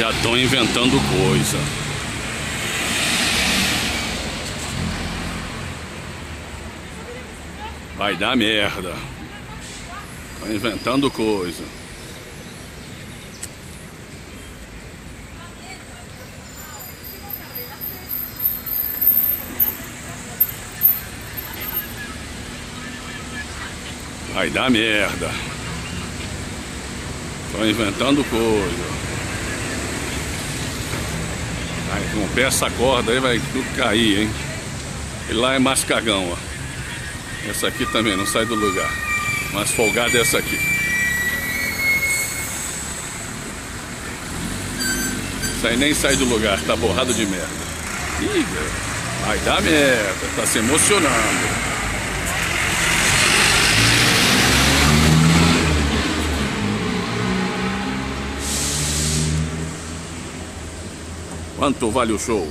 Já estão inventando coisa. Vai dar merda. Estão inventando coisa. Vai dar merda. Estão inventando coisa. Aí, com o pé essa corda aí vai tudo cair, hein? E lá é mais cagão, ó. Essa aqui também não sai do lugar. Mais folgada é essa aqui. Isso aí nem sai do lugar, tá borrado de merda. Ih, vai dar merda, tá se emocionando. Quanto vale o show?